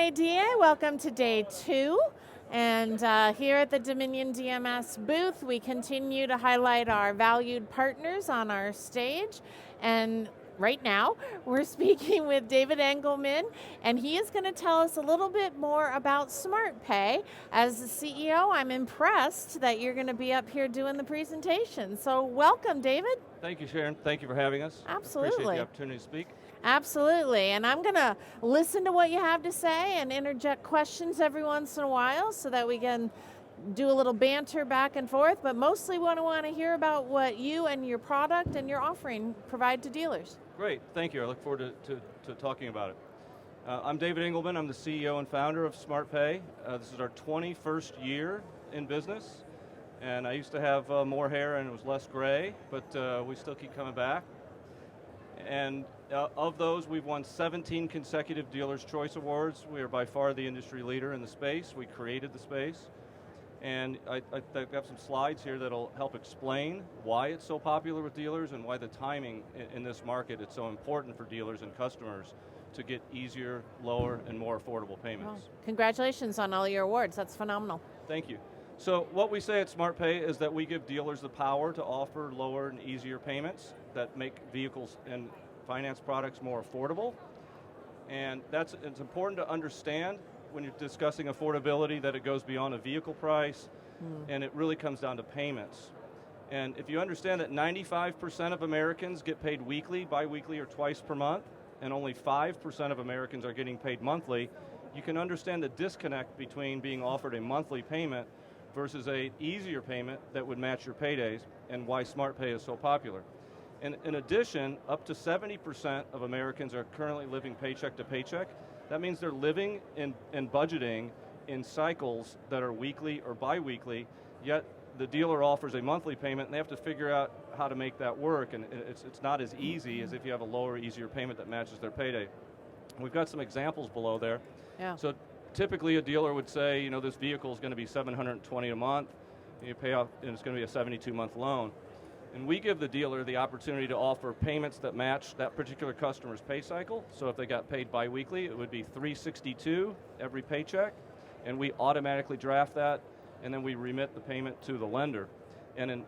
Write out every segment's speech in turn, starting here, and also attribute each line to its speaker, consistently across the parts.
Speaker 1: DA. Welcome to day 2. And here at the Dominion DMS booth, we continue to highlight our valued partners on our stage. And right now, we're speaking with David Engelman, and he is going to tell us a little bit more about SMARTPAY. As the CEO, I'm impressed that you're going to be up here doing the presentation. So welcome, David.
Speaker 2: Thank you, Sharon. Thank you for having us.
Speaker 1: Absolutely.
Speaker 2: Appreciate the opportunity to speak.
Speaker 1: Absolutely, and I'm going to listen to what you have to say and interject questions every once in a while so that we can do a little banter back and forth, but mostly want to hear about what you and your product and your offering provide to dealers.
Speaker 2: Great, thank you. I look forward to talking about it. I'm David Engelman. I'm the CEO and founder of SMARTPAY. This is our 21st year in business, and I used to have more hair and it was less gray, but we still keep coming back. And of those, we've won 17 consecutive Dealer's Choice Awards. We are by far the industry leader in the space. We created the space. And I've got some slides here that'll help explain why it's so popular with dealers and why the timing in this market is so important for dealers and customers to get easier, lower, and more affordable payments.
Speaker 1: Well, congratulations on all your awards. That's phenomenal.
Speaker 2: Thank you. So what we say at SMARTPAY is that we give dealers the power to offer lower and easier payments that make vehicles and finance products more affordable. And it's important to understand when you're discussing affordability that it goes beyond a vehicle price, and it really comes down to payments. And if you understand that 95% of Americans get paid weekly, bi-weekly, or twice per month, and only 5% of Americans are getting paid monthly, you can understand the disconnect between being offered a monthly payment versus an easier payment that would match your paydays, and why SMARTPAY is so popular. And in addition, up to 70% of Americans are currently living paycheck to paycheck. That means they're living and budgeting in cycles that are weekly or bi-weekly, yet the dealer offers a monthly payment and they have to figure out how to make that work, and it's not as easy as if you have a lower, easier payment that matches their payday. We've got some examples below there.
Speaker 1: Yeah.
Speaker 2: So typically a dealer would say, you know, this vehicle is going to be $720 a month, and you pay off, and it's going to be a 72-month loan. And we give the dealer the opportunity to offer payments that match that particular customer's pay cycle. So if they got paid bi-weekly, it would be $362 every paycheck, and we automatically draft that, and then we remit the payment to the lender. And in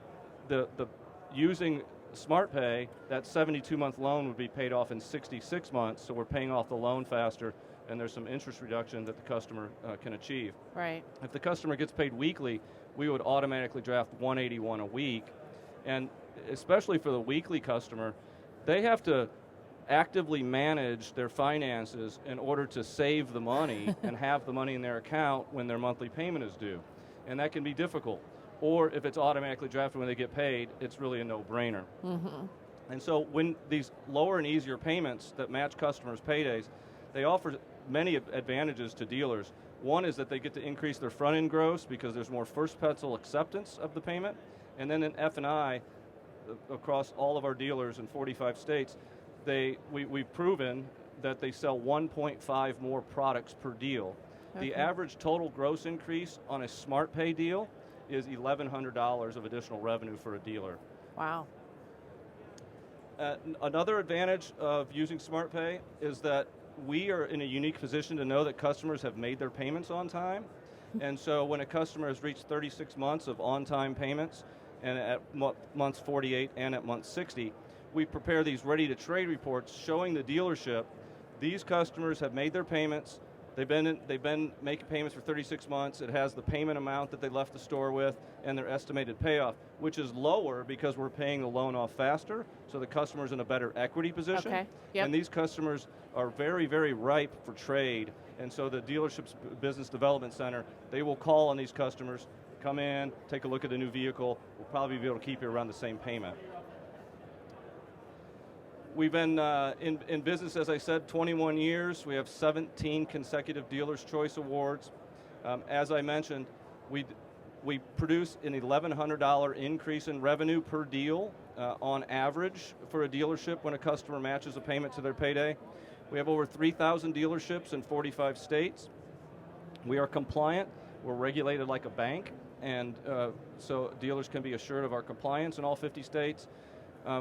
Speaker 2: using SMARTPAY, that 72-month loan would be paid off in 66 months, so we're paying off the loan faster, and there's some interest reduction that the customer can achieve.
Speaker 1: Right.
Speaker 2: If the customer gets paid weekly, we would automatically draft $181 a week. And especially for the weekly customer, they have to actively manage their finances in order to save the money and have the money in their account when their monthly payment is due. And that can be difficult. Or if it's automatically drafted when they get paid, it's really a no-brainer. Mm-hmm. And so when these lower and easier payments that match customers' paydays, they offer many advantages to dealers. One is that they get to increase their front-end gross because there's more first pencil acceptance of the payment. And then in F&I, across all of our dealers in 45 states, we've proven that they sell 1.5 more products per deal. Okay. The average total gross increase on a SMARTPAY deal is $1,100 of additional revenue for a dealer.
Speaker 1: Wow.
Speaker 2: Another advantage of using SMARTPAY is that we are in a unique position to know that customers have made their payments on time. And so when a customer has reached 36 months of on-time payments, and at months 48 and at month 60, we prepare these ready-to-trade reports showing the dealership these customers have made their payments, they've been making payments for 36 months, it has the payment amount that they left the store with, and their estimated payoff, which is lower because we're paying the loan off faster, so the customer's in a better equity position.
Speaker 1: Okay. Yep.
Speaker 2: And these customers are very, very ripe for trade, and so the dealership's business development center, they will call on these customers, come in, take a look at a new vehicle, we'll probably be able to keep you around the same payment. We've been in business, as I said, 21 years. We have 17 consecutive Dealer's Choice Awards. As I mentioned, we produce an $1,100 increase in revenue per deal on average for a dealership when a customer matches a payment to their payday. We have over 3,000 dealerships in 45 states. We are compliant. We're regulated like a bank, and so dealers can be assured of our compliance in all 50 states.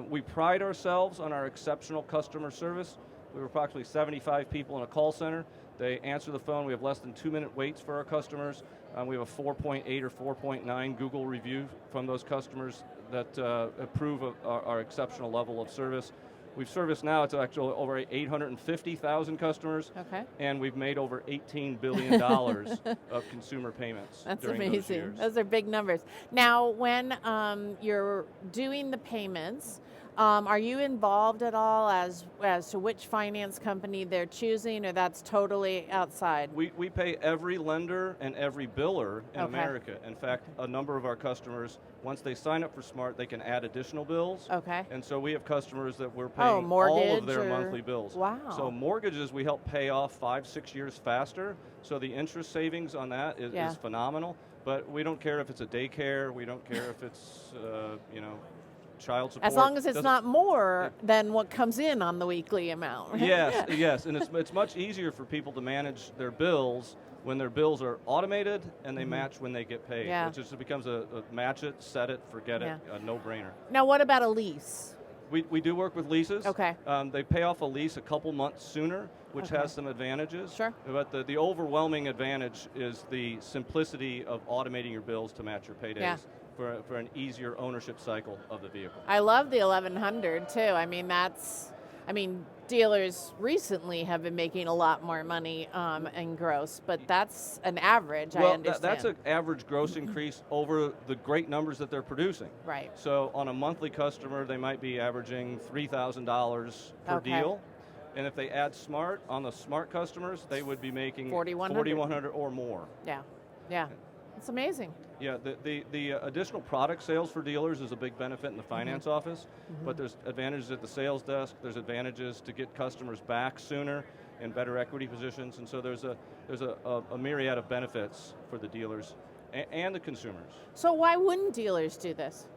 Speaker 2: We pride ourselves on our exceptional customer service. We have approximately 75 people in a call center. They answer the phone. We have less than 2-minute waits for our customers. We have a 4.8 or 4.9 Google review from those customers that approve of our exceptional level of service. We've serviced now, it's actually over 850,000 customers, and we've made over $18 billion of consumer payments.
Speaker 1: That's
Speaker 2: during
Speaker 1: amazing.
Speaker 2: those years.
Speaker 1: Those are big numbers. Now, when you're doing the payments, are you involved at all as to which finance company they're choosing, or that's totally outside?
Speaker 2: We pay every lender and every biller in America. In fact, a number of our customers, once they sign up for Smart, they can add additional bills. And so we have customers that we're paying all of their monthly bills.
Speaker 1: Wow.
Speaker 2: So mortgages we help pay off 5-6 years faster. So the interest savings on that is phenomenal. But we don't care if it's a daycare. We don't care if it's child support.
Speaker 1: As long as it's not more than what comes in on the weekly amount. Right?
Speaker 2: Yes, and it's much easier for people to manage their bills when their bills are automated and they match when they get paid. It just becomes a match it, set it, forget it, a no-brainer.
Speaker 1: Now what about a lease?
Speaker 2: We do work with leases.
Speaker 1: Okay.
Speaker 2: They pay off a lease a couple months sooner, which has some advantages.
Speaker 1: Sure.
Speaker 2: But the overwhelming advantage is the simplicity of automating your bills to match your paydays. For an easier ownership cycle of the vehicle.
Speaker 1: I love the 1100 too. I mean, dealers recently have been making a lot more money in gross, but that's an average, I understand.
Speaker 2: That's an average gross increase over the great numbers that they're producing.
Speaker 1: Right.
Speaker 2: So on a monthly customer, they might be averaging $3,000 per deal. And if they add Smart, on the Smart customers, they would be making $4,100 or more.
Speaker 1: Yeah. It's amazing.
Speaker 2: Yeah, the additional product sales for dealers is a big benefit in the finance office, but there's advantages at the sales desk, there's advantages to get customers back sooner in better equity positions, and so there's a myriad of benefits for the dealers and the consumers.
Speaker 1: So why wouldn't dealers do this?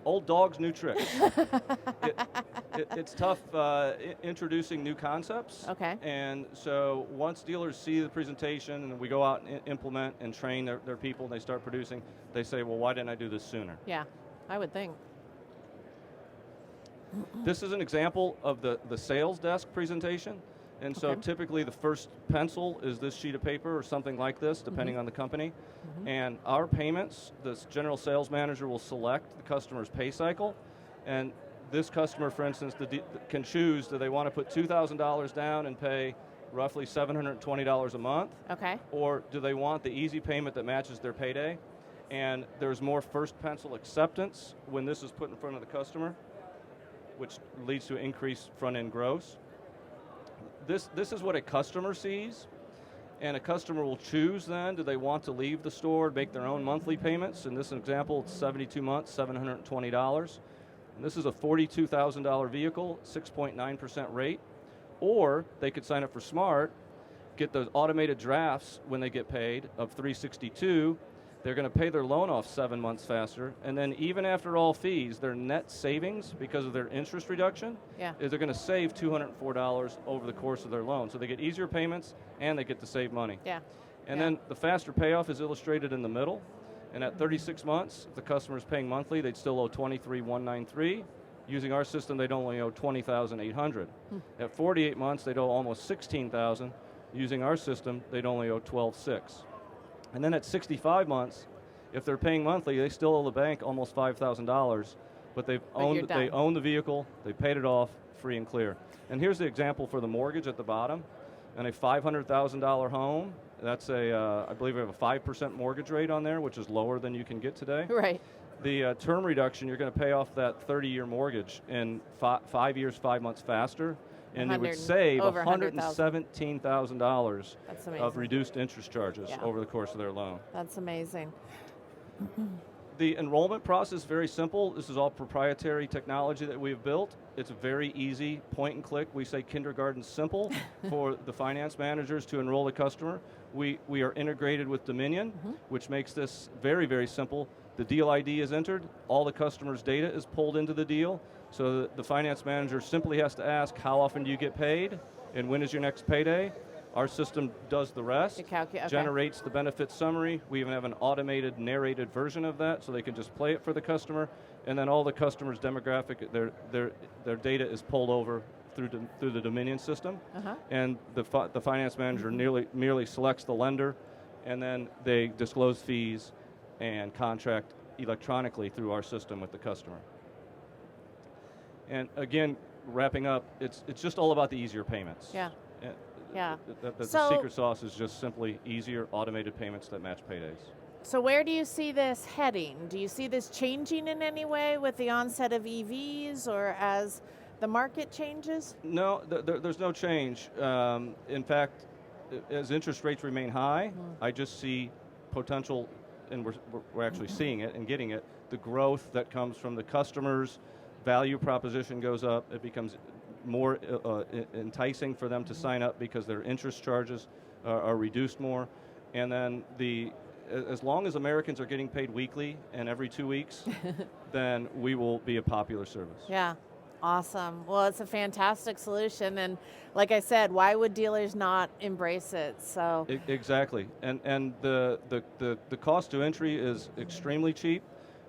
Speaker 2: Old dogs, new tricks. It's tough introducing new concepts. And so once dealers see the presentation and we go out and implement and train their people and they start producing, they say, well, why didn't I do this sooner?
Speaker 1: Yeah, I would think.
Speaker 2: This is an example of the sales desk presentation. And so typically the first pencil is this sheet of paper or something like this, depending on the company. And our payments, this general sales manager will select the customer's pay cycle. And this customer, for instance, can choose, do they want to put $2,000 down and pay roughly $720 a month? Or do they want the easy payment that matches their payday? And there's more first pencil acceptance when this is put in front of the customer, which leads to increased front-end gross. This is what a customer sees, and a customer will choose then, do they want to leave the store, make their own monthly payments? In this example, it's 72 months, $720. And this is a $42,000 vehicle, 6.9% rate. Or they could sign up for Smart, get those automated drafts when they get paid of $362. They're going to pay their loan off 7 months faster, and then even after all fees, their net savings, because of their interest reduction, is they're going to save $204 over the course of their loan. So they get easier payments, and they get to save money. And then the faster payoff is illustrated in the middle, and at 36 months, if the customer is paying monthly, they'd still owe $23,193. Using our system, they'd only owe $20,800. At 48 months, they'd owe almost $16,000. Using our system, they'd only owe $12,600. And then at 65 months, if they're paying monthly, they still owe the bank almost $5,000, but they own the vehicle, they paid it off free and clear. And here's the example for the mortgage at the bottom. And a $500,000 home, that's I believe we have a 5% mortgage rate on there, which is lower than you can get today. The term reduction, you're going to pay off that 30-year mortgage in 5 years, 5 months faster. And it would save $117,000 of reduced interest charges over the course of their loan.
Speaker 1: That's amazing.
Speaker 2: The enrollment process is very simple. This is all proprietary technology that we've built. It's very easy, point and click. We say kindergarten simple for the finance managers to enroll the customer. We are integrated with Dominion, which makes this very, very simple. The deal ID is entered. All the customer's data is pulled into the deal. So the finance manager simply has to ask, how often do you get paid, and when is your next payday? Our system does the rest, generates the benefit summary. We even have an automated narrated version of that, so they can just play it for the customer, and then all the customer's demographic, their data is pulled over through the Dominion system,
Speaker 1: Uh-huh.
Speaker 2: and the finance manager merely selects the lender, and then they disclose fees and contract electronically through our system with the customer. And again, wrapping up, it's just all about the easier payments.
Speaker 1: Yeah.
Speaker 2: Uh,
Speaker 1: Yeah.
Speaker 2: The
Speaker 1: So-
Speaker 2: secret sauce is just simply easier automated payments that match paydays.
Speaker 1: So where do you see this heading? Do you see this changing in any way with the onset of EVs or as the market changes?
Speaker 2: No, there's no change. In fact, as interest rates remain high, I just see potential, and we're actually seeing it and getting it, the growth that comes from the customers, value proposition goes up, it becomes more enticing for them to sign up because their interest charges are reduced more, and then as long as Americans are getting paid weekly and every 2 weeks, then we will be a popular service.
Speaker 1: Yeah, awesome. Well, it's a fantastic solution, and like I said, why would dealers not embrace it? So
Speaker 2: Exactly, and the cost to entry is extremely cheap.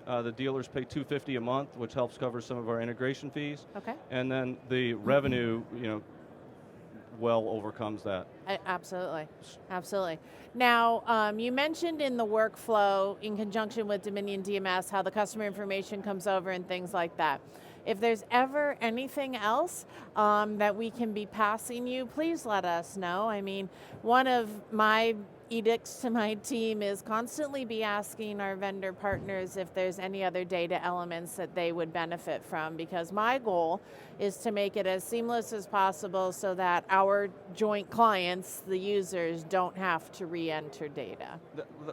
Speaker 2: The dealers pay $250 a month, which helps cover some of our integration fees.
Speaker 1: okay,
Speaker 2: And then the revenue, well overcomes that.
Speaker 1: absolutely, absolutely. Now, you mentioned in the workflow, in conjunction with Dominion DMS, how the customer information comes over and things like that. If there's ever anything else that we can be passing you, please let us know. I mean, one of my edicts to my team is constantly be asking our vendor partners if there's any other data elements that they would benefit from, because my goal is to make it as seamless as possible so that our joint clients, the users, don't have to re-enter data.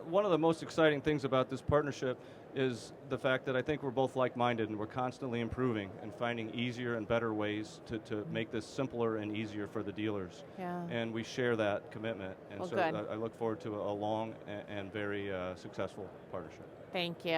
Speaker 2: One of the most exciting things about this partnership is the fact that I think we're both like-minded and we're constantly improving and finding easier and better ways to make this simpler and easier for the dealers.
Speaker 1: Yeah.
Speaker 2: And we share that commitment. And
Speaker 1: Well,
Speaker 2: so
Speaker 1: good.
Speaker 2: I look forward to a long and very successful partnership.
Speaker 1: Thank you.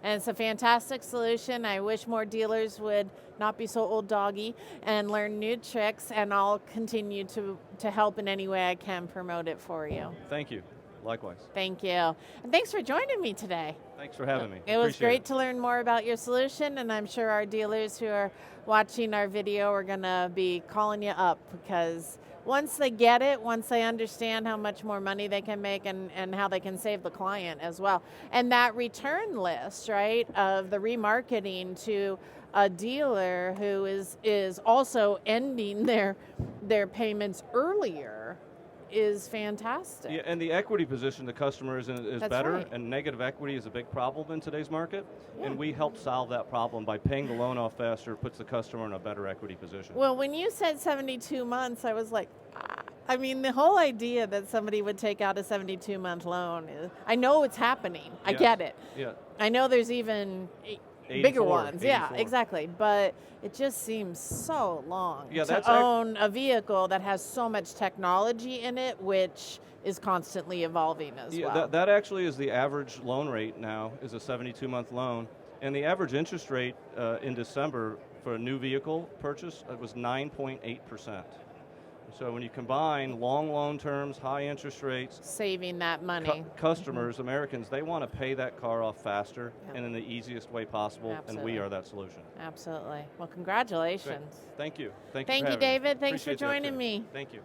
Speaker 1: And it's a fantastic solution. I wish more dealers would not be so old doggy and learn new tricks, and I'll continue to help in any way I can promote it for you.
Speaker 2: Thank you. Likewise.
Speaker 1: Thank you. And thanks for joining me today.
Speaker 2: Thanks for having me.
Speaker 1: It was
Speaker 2: Appreciate
Speaker 1: great to learn more about your solution, and I'm sure our dealers who are watching our video are going to be calling you up, because once they get it, once they understand how much more money they can make and how they can save the client as well. And that return list, right, of the remarketing to a dealer who is also ending their payments earlier is fantastic.
Speaker 2: Yeah, and the equity position the customer is in is
Speaker 1: That's
Speaker 2: better,
Speaker 1: right.
Speaker 2: and negative equity is a big problem in today's market,
Speaker 1: Yeah.
Speaker 2: and we help solve that problem by paying the loan off faster, puts the customer in a better equity position.
Speaker 1: Well, when you said 72 months, I was like, I mean, the whole idea that somebody would take out a 72-month loan, I know it's happening. I
Speaker 2: Yes.
Speaker 1: get it.
Speaker 2: Yeah,
Speaker 1: I know there's even
Speaker 2: 84,
Speaker 1: bigger ones. Yeah,
Speaker 2: 84.
Speaker 1: exactly. But it just seems so long
Speaker 2: Yeah,
Speaker 1: to
Speaker 2: that's
Speaker 1: own a vehicle that has so much technology in it, which is constantly evolving as
Speaker 2: yeah,
Speaker 1: well.
Speaker 2: that actually is the average loan rate now, is a 72-month loan, and the average interest rate in December for a new vehicle purchase was 9.8%. So when you combine long loan terms, high interest rates,
Speaker 1: Saving that money.
Speaker 2: customers, Americans, they want to pay that car off faster
Speaker 1: Yeah.
Speaker 2: and in the easiest way possible, and
Speaker 1: Absolutely.
Speaker 2: we are that solution.
Speaker 1: Absolutely. Well, congratulations.
Speaker 2: Thank you. Thank you.
Speaker 1: Thank
Speaker 2: for
Speaker 1: you,
Speaker 2: having me.
Speaker 1: David. Thanks for
Speaker 2: Appreciate the
Speaker 1: joining
Speaker 2: opportunity.
Speaker 1: me.
Speaker 2: Thank you.